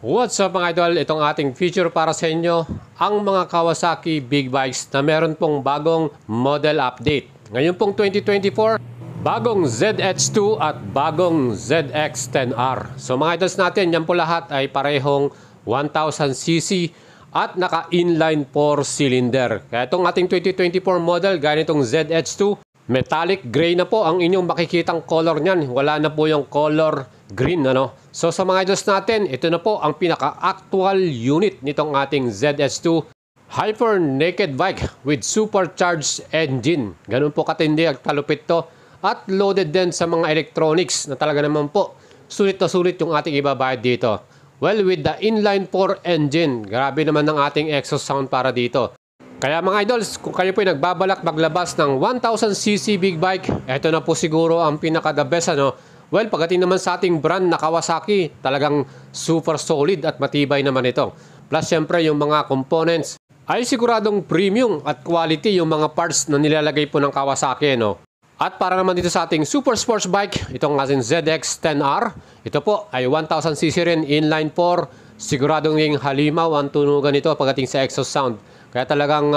What's up mga idol? Itong ating feature para sa inyo, ang mga Kawasaki Big Bikes na meron pong bagong model update. Ngayon pong 2024, bagong ZX2 at bagong ZX10R. So mga idols natin, yan po lahat ay parehong 1000cc at naka-inline 4-cylinder. Kaya itong ating 2024 model, gaya nitong ZX2, metallic gray na po ang inyong makikitang color niyan. Wala na po yung color green, ano? So sa mga idols natin, ito na po ang pinaka-actual unit nitong ating ZX2 Hyper Naked Bike with supercharged engine. Ganun po katindi at kalupit to. At loaded din sa mga electronics na talaga naman po sulit na sulit yung ating ibabayad dito. Well, with the inline 4 engine, grabe naman ang ating exhaust sound para dito. Kaya mga idols, kung kayo po ay nagbabalak maglabas ng 1000cc big bike, ito na po siguro ang pinaka-the best, ano? Well, pagdating naman sa ating brand na Kawasaki, talagang super solid at matibay naman ito. Plus, syempre, yung mga components ay siguradong premium at quality yung mga parts na nilalagay po ng Kawasaki, no? At para naman dito sa ating super sports bike, itong ating ZX10R, ito po ay 1000cc rin, inline 4, siguradong yung halimaw ang tunugan nito pagdating sa exhaust sound. Kaya talagang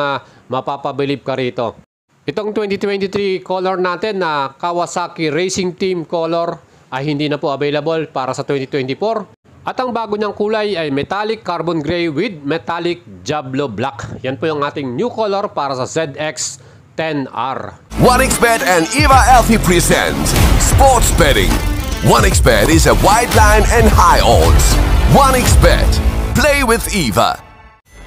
mapapabilib ka rito. Itong 2023 color natin na Kawasaki Racing Team color ay hindi na po available para sa 2024. At ang bago niyang kulay ay metallic carbon gray with metallic Diablo black. Yan po yung ating new color para sa ZX10R. 1xBet and EVA LP present Sports Betting. 1xBet is a wide line and high odds. 1xBet. Play with EVA.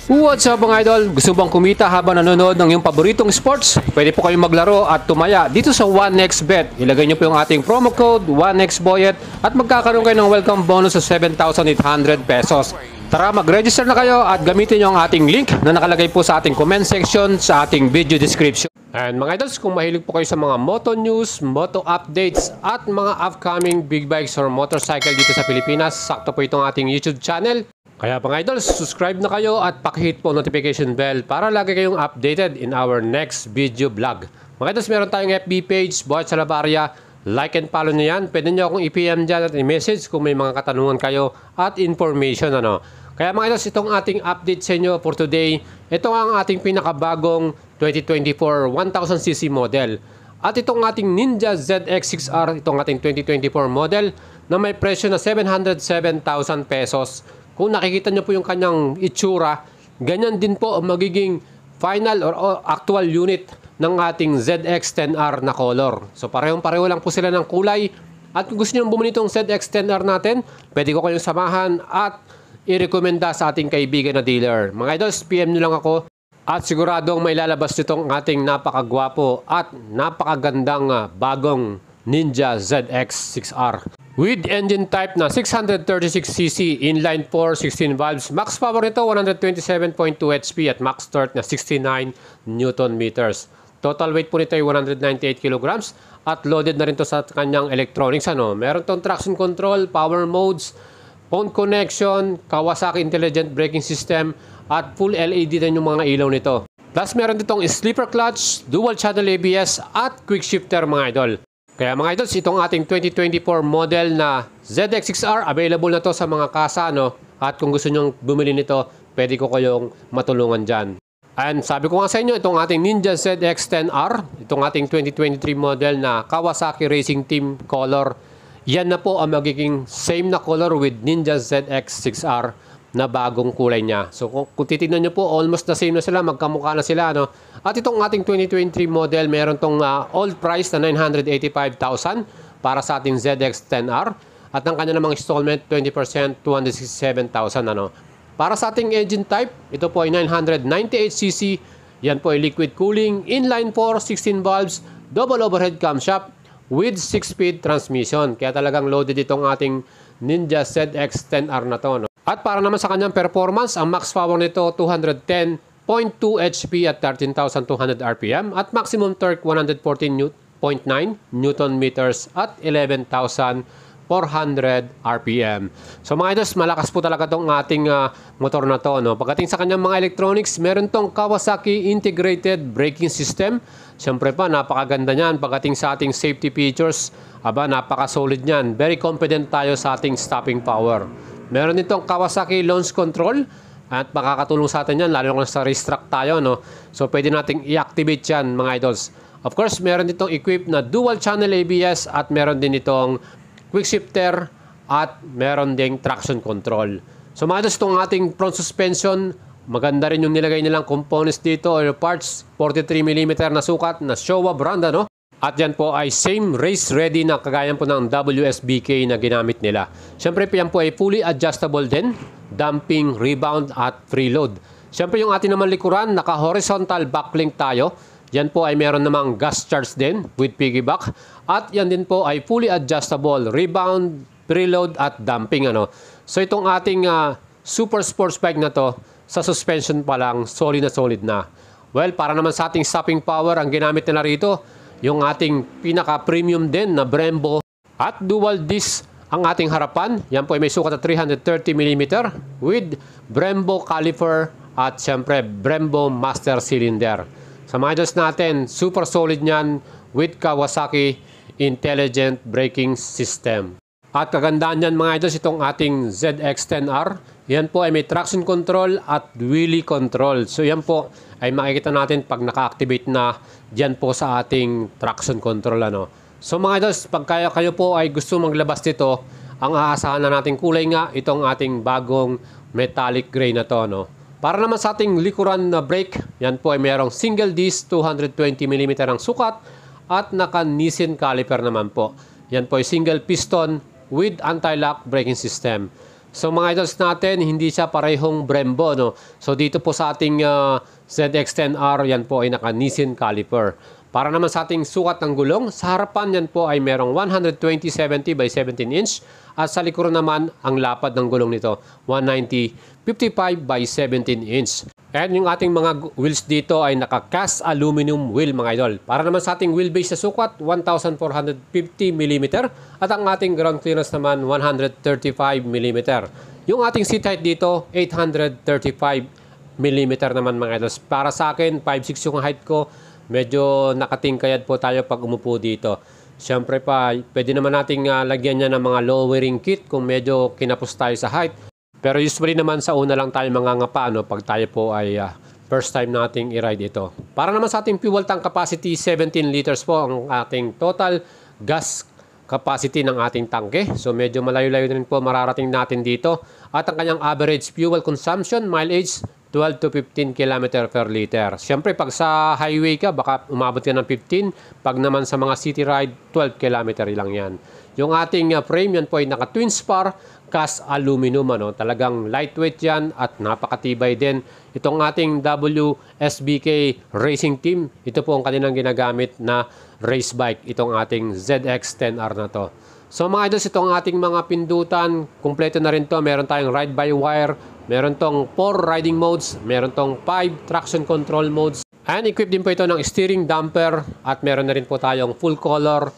What's up mga idol? Gusto bang kumita habang nanonood ng iyong paboritong sports? Pwede po kayong maglaro at tumaya dito sa 1xBet. Ilagay niyo po yung ating promo code 1xBoyet at magkakaroon kayo ng welcome bonus sa 7,800 pesos. Tara, mag-register na kayo at gamitin niyo ang ating link na nakalagay po sa ating comment section sa ating video description. And mga idols, kung mahilig po kayo sa mga moto news, moto updates at mga upcoming big bikes or motorcycle dito sa Pilipinas, sakto po itong ating YouTube channel. Kaya mga idols, subscribe na kayo at pakihit po notification bell para lagi kayong updated in our next video vlog. Mga idols, meron tayong FB page, Boyet Salabarria. Like and follow nyo yan. Pwede nyo akong i-PM dyan at i-message kung may mga katanungan kayo at information, ano. Kaya mga idols, itong ating update sa inyo for today, ito ang ating pinakabagong 2024 1000cc model. At itong ating Ninja ZX6R, itong ating 2024 model na may presyo na 707,000 pesos. Kung nakikita nyo po yung kanyang itsura, ganyan din po ang magiging final or actual unit ng ating ZX10R na color. So parehong-pareho lang po sila ng kulay. At kung gusto nyo bumili itong ZX10R natin, pwede ko kayong samahan at i-recommenda sa ating kaibigan na dealer. Mga idols, PM nyo lang ako at siguradong may lalabas nitong ating napakagwapo at napakagandang bagong Ninja ZX6R. With engine type na 636cc, inline 4, 16 valves, max power nito 127.2 HP at max torque na 69 Nm. Total weight po nito ay 198 kg at loaded na rin to sa kanyang electronics. Ano? Meron tong traction control, power modes, phone connection, Kawasaki Intelligent Braking System at full LED din yung mga ilaw nito. Plus meron ditong sleeper clutch, dual channel ABS at quick shifter mga idol. Kaya mga idols, itong ating 2024 model na ZX6R, available na to sa mga kasa, no? At kung gusto nyong bumili nito, pwede ko kayong matulungan dyan. And sabi ko nga sa inyo, itong ating Ninja ZX10R, itong ating 2023 model na Kawasaki Racing Team color, yan na po ang magiging same na color with Ninja ZX6R na bagong kulay niya. So kung titignan nyo po, almost the same na sila, magkamukha na sila, no? At itong ating 2023 model, meron tong old price na 985,000 para sa ating ZX10R. At ang kanya namang installment, 20%, 267,000, ano? Para sa ating engine type, ito po ay 998cc. Yan po ay liquid cooling, inline 4, 16 valves, double overhead camshaft with 6-speed transmission. Kaya talagang loaded itong ating Ninja ZX10R na to, no? At para naman sa kanyang performance, ang max power nito 210.2 HP at 13,200 RPM at maximum torque 114.9 Nm at 11,400 RPM. So mga idols, malakas po talaga itong ating motor na to, no? Pagdating sa kanyang mga electronics, meron tong Kawasaki Integrated Braking System. Siyempre pa, napakaganda niyan. Pagdating sa ating safety features, aba, napaka-solid niyan. Very confident tayo sa ating stopping power. Meron ditong Kawasaki launch control at makakatulong sa atin yan lalo kung sa race track tayo, no? So pwede nating i-activate yan mga idols. Of course, meron ditong equipped na dual channel ABS at meron din itong quick shifter at meron ding traction control. So mga idols, itong ating front suspension, maganda rin yung nilagay nilang components dito or parts, 43mm na sukat na Showa brand, no? At yan po ay same race ready na kagaya po ng WSBK na ginamit nila. Siyempre po yan po ay fully adjustable din, damping, rebound at preload. Siyempre yung ating naman likuran, naka horizontal backlink tayo. Yan po ay meron namang gas charge din with piggyback. At yan din po ay fully adjustable, rebound, preload at damping, ano. So itong ating super sports bike na to, sa suspension pa lang, solid na solid na. Well, para naman sa ating stopping power, ang ginamit nila rito, yung ating pinaka-premium din na Brembo at dual disc ang ating harapan. Yan po ay may sukat na 330mm with Brembo caliper at syempre Brembo master cylinder. Sa mga idols natin, super solid niyan with Kawasaki intelligent braking system. At kagandaan niyan mga idols, itong ating ZX-10R. Yan po ay may traction control at wheelie control. So yan po ay makikita natin pag naka-activate na diyan po sa ating traction control, ano. So mga idols, pag kayo po ay gusto maglabas dito, ang aasahan na nating kulay nga itong ating bagong metallic gray na to, no. Para naman sa ating likuran na brake, yan po ay mayroong single disc 220mm ang sukat at naka-Nissin caliper naman po. Yan po ay single piston with anti-lock braking system. So mga idols natin, hindi siya parehong Brembo, no. So dito po sa ating ZX-10R, yan po ay naka-Nissin caliper. Para naman sa ating sukat ng gulong, sa harapan yan po ay merong 120/70 by 17 inch at sa likuran naman ang lapad ng gulong nito 190/55 by 17 inch. And yung ating mga wheels dito ay naka-cast aluminum wheel mga idol. Para naman sa ating wheelbase sa sukat 1,450mm at ang ating ground clearance naman 135mm. Yung ating seat height dito 835mm naman mga idol. Para sa akin 5'6" yung height ko. Medyo nakatingkayad po tayo pag umupo dito. Siyempre pa, pwede naman nating lagyan niya ng mga lowering kit kung medyo kinapos tayo sa height. Pero usually naman sa una lang tayo mangangapa, no, pag tayo po ay first time nating i-ride ito. Para naman sa ating fuel tank capacity, 17 liters po ang ating total gas capacity ng ating tangke. So medyo malayo-layo din po mararating natin dito. At ang kanyang average fuel consumption, mileage, 12 to 15 km per liter. Siyempre, pag sa highway ka, baka umabot ka ng 15. Pag naman sa mga city ride, 12 km lang yan. Yung ating frame, yan po ay naka-twin spar, cast aluminum. Ano? Talagang lightweight yan at napakatibay din. Itong ating WSBK Racing Team, ito po ang kanilang ginagamit na race bike. Itong ating ZX-10R na to. So mga idols, itong ating mga pindutan, kumpleto na rin to. Meron tayong ride-by-wire, meron tong 4 riding modes, meron tong 5 traction control modes, and equipped din po ito ng steering damper at meron na rin po tayong full color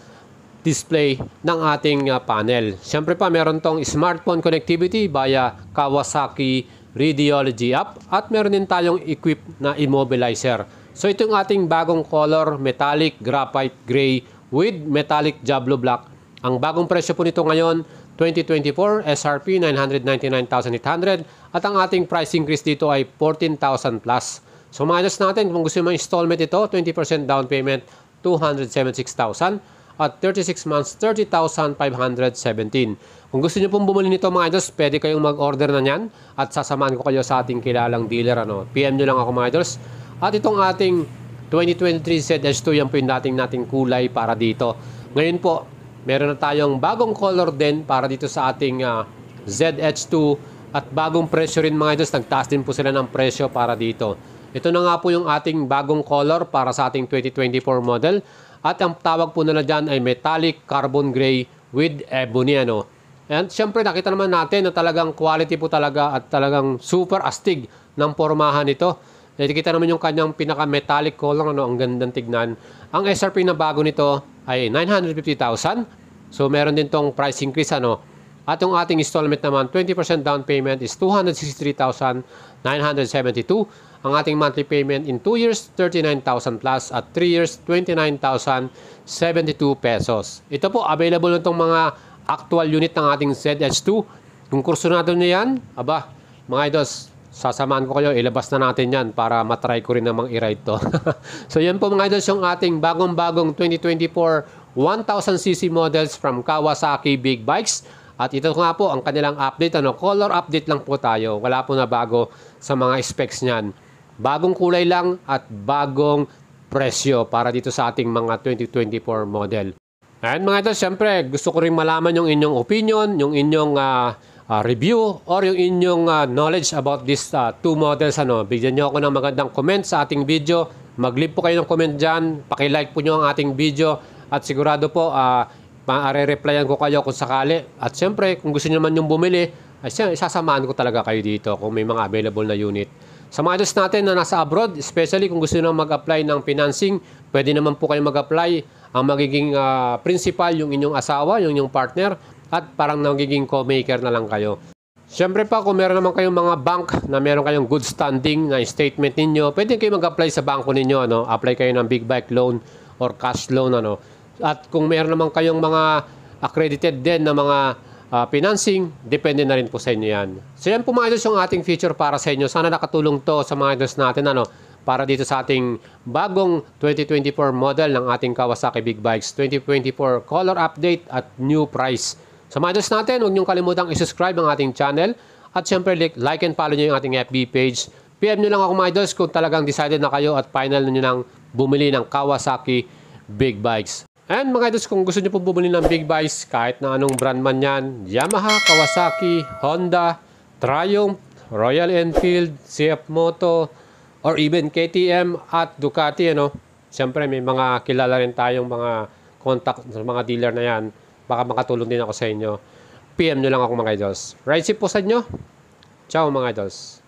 display ng ating panel. Siyempre pa, meron tong smartphone connectivity via Kawasaki Radiology app at meron din tayong equipped na immobilizer. So ito yung ating bagong color, metallic graphite gray with metallic Jablo black. Ang bagong presyo po nito ngayon, 2024, SRP 999,800 at ang ating price increase dito ay 14,000 plus. So mga idols natin, kung gusto mo installment ito, 20% down payment, 276,000 at 36 months, 30,517. Kung gusto niyo pong bumili nito mga idols, pwede kayong mag-order na niyan at sasamahan ko kayo sa ating kilalang dealer. Ano. PM nyo lang ako mga idols. At itong ating 2023 ZH2, yan po yung nating kulay para dito. Ngayon po, meron na tayong bagong color din para dito sa ating ZH2 at bagong presyo rin mga idols. Nagtaas din po sila ng presyo para dito. Ito na nga po yung ating bagong color para sa ating 2024 model. At ang tawag po nila dyan ay metallic carbon gray with ebony. Ano. And syempre nakita naman natin na talagang quality po talaga at talagang super astig ng pormahan nito. Nakikita naman yung kanyang pinaka-metallic color, ano, ang gandang tignan. Ang SRP na bago nito ay 950,000. So, meron din tong price increase, ano. At yung ating installment naman, 20% down payment is 263,972. Ang ating monthly payment in 2 years, 39,000 plus at 3 years, 29,072 pesos. Ito po, available na itong mga actual unit ng ating ZH2. Kung kursunado nyo yan, aba, mga idols, sasamahan ko kayo, ilabas na natin yan para matry ko rin namang i-ride to. So yan po mga idols yung ating bagong-bagong 2024 1000cc models from Kawasaki Big Bikes. At ito nga po ang kanilang update, color update lang po tayo. Wala po na bago sa mga specs niyan. Bagong kulay lang at bagong presyo para dito sa ating mga 2024 model. And mga ito, siyempre, gusto ko rin malaman yung inyong opinion, yung inyong review, or yung inyong knowledge about these two models. Bigyan nyo ako ng magandang comment sa ating video. Mag-leave po kayo ng comment dyan. Paki-like po nyo ang ating video. At sigurado po, ma-replyan ko kayo kung sakali. At siyempre, kung gusto nyo naman yung bumili, ay sasamahan ko talaga kayo dito kung may mga available na unit. Sa mga idols natin na nasa abroad, especially kung gusto nyo mag-apply ng financing, pwede naman po kayo mag-apply. Ang magiging principal yung inyong asawa, yung inyong partner, at parang nagiging co-maker na lang kayo. Siyempre pa, kung meron naman kayong mga bank na meron kayong good standing na statement ninyo, pwede kayo mag-apply sa banko ninyo. Apply kayo ng big bike loan or cash loan. At kung meron naman kayong mga accredited din na mga financing, depende na rin po sa inyo yan. So yan po mga idols yung ating feature para sa inyo. Sana nakatulong to sa mga idols natin para dito sa ating bagong 2024 model ng ating Kawasaki Big Bikes 2024 color update at new price. Sa mga idols natin, huwag niyong kalimutang i-subscribe ang ating channel at syempre like and follow niyo yung ating FB page. PM nyo lang ako mga idols kung talagang decided na kayo at final nyo nang bumili ng Kawasaki Big Bikes. And mga idols, kung gusto nyo po bumili ng big bikes, kahit na anong brand man yan, Yamaha, Kawasaki, Honda, Triumph, Royal Enfield, CF Moto, or even KTM at Ducati, Siyempre, may mga kilala rin tayong mga contact sa mga dealer na yan. Baka makatulong din ako sa inyo. PM nyo lang ako mga idols. Ride safe po sa inyo. Ciao mga idols.